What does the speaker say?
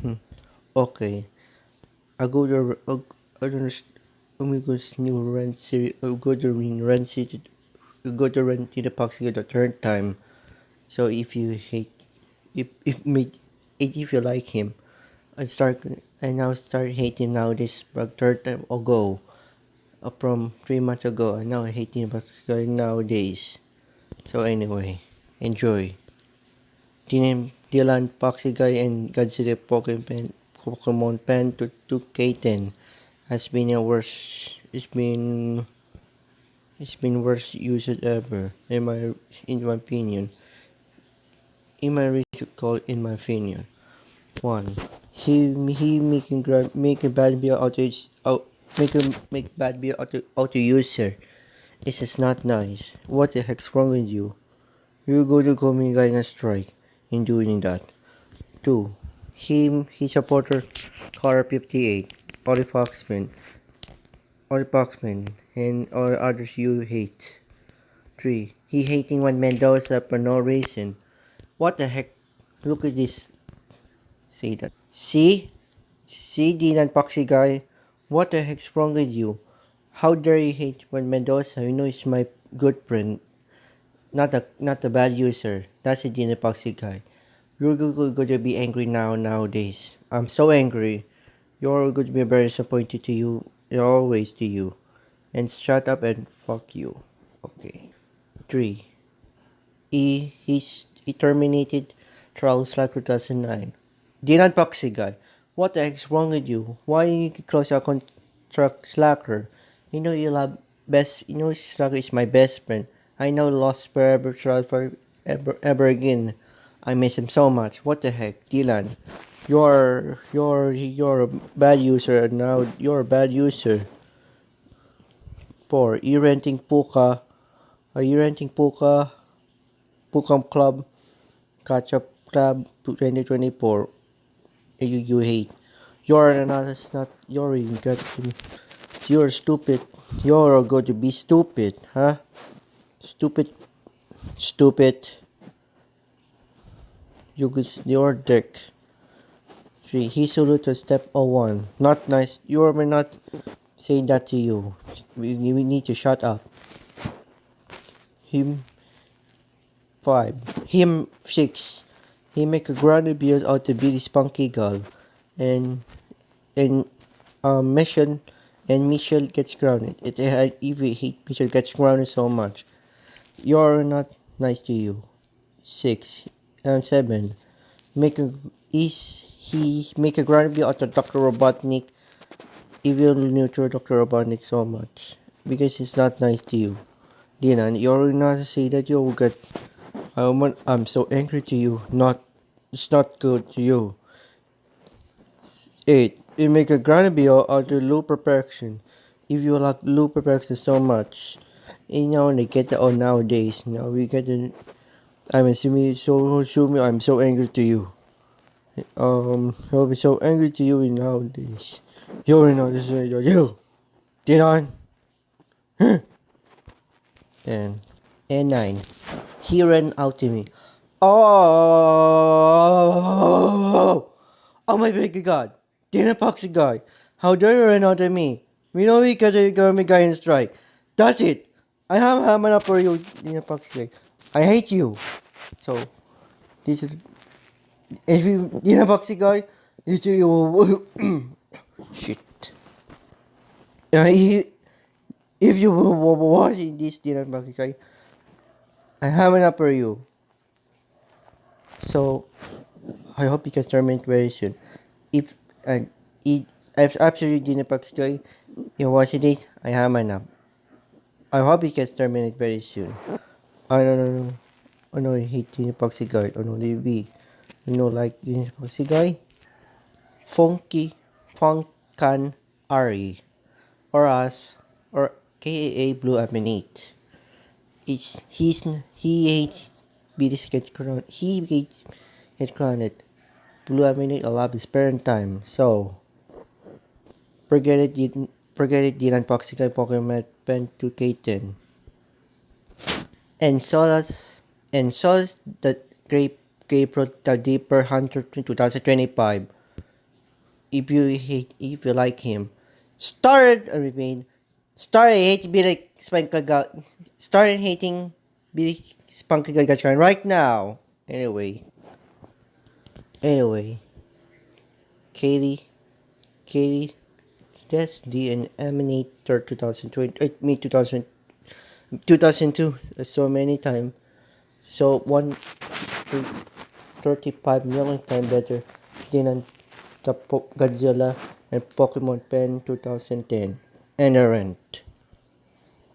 Hmm. Okay. I go to I don't know. Amigos new rent city. I go to rent city. Go to rent the Paxico the third time. So if you hate, if me, if you like him, I now start hating now this third time ago. From 3 months ago, I now hate him nowadays. So anyway, enjoy. Tinem Dylan Poxy Guy and Godzilla Pokemon Pen to K10 has been a worst. It's been worst used ever in my opinion. In my research call in my opinion. One, he make a bad beer out make bad beer auto user. It's just not nice. What the heck's wrong with you? You go to Komi guy and strike in doing that. Two, he supporter Car 58, Oli Foxman, and all others you hate. 3. He hating Juan Mendoza for no reason. What the heck? Look at this. Say that. See? See, Dylan Poxy guy? What the heck's wrong with you? How dare you hate Juan Mendoza? You know he's my good friend. Not a bad user. That's a Dylan Poxy guy. You're going to be angry nowadays. I'm so angry. You're going to be very disappointed to you. Always to you. And shut up and fuck you. Okay. 3. He terminated Charles Slack 2009. Dylan Poxy guy. What the heck's wrong with you? Why you close your contract Slacker? You know you love best. You know Slacker is my best friend. I know lost forever Charles ever again. I miss him so much. What the heck, Dylan? You're a bad user now. You're a bad user. 4. You renting Puka? Are you renting Puka? Pukam Club? Catch Up Club 2024. You hate. You're not. It's not. You're stupid. You're going to be stupid, huh? Stupid. Stupid. Your dick. 3. He salute to step 01. Not nice. You may not say that to you. We need to shut up. Him 5. Him 6. He make a grounded build out to be the spunky girl. And Mission and Michelle gets grounded. If we hate Michelle gets grounded so much. You're not nice to you. 7. Make a is he make a grounded build out of Dr. Robotnik. Evil neutral Dr. Robotnik so much. Because it's not nice to you. Dinan, you're not to say that you will get I'm so angry to you. It's not good to you. 8. You make a ground bio out of low perfection. If you like low perfection so much, they get it all nowadays. Now we get it. I'm so angry to you. I'll be so angry to you nowadays. You know this is you. Dinon. And 9. He ran out to me. Oh! Oh my big God! Dina Poxy guy! How dare you run out at me? We know we got a government guy in strike. That's it! I have hammer up for you, Dina Poxy guy. I hate you. So, this is. If you, Dina Poxy guy, this is you. Shit. If you were watching this, Dina Poxy guy, I hammer up for you. So, I hope you can terminate very soon. If and if absolutely didn't guy, you watch this, I have enough. I hope you can terminate very soon. I don't know. Oh no, I hate the epoxy guy. Oh no, DB. You know, like the epoxy guy? Funky Funkan Ari. Or us. Or KAA Blue Aminate. He hates Beatis get crowned. He hates get crowned. Blue Aminate a lot his parent time. So forget it din unboxing kay Pokemon Pen 2K10. And so does the Grape the Deeper Hunter 2025. if you like him. Started hating Billy started hating Billy Spunkagalgatron right now. Anyway, Katie, Katie, that's the Animator 2020, me 2002, so many times. So 135 million times better than the Godzilla and Pokemon Pen 2010 and Errant.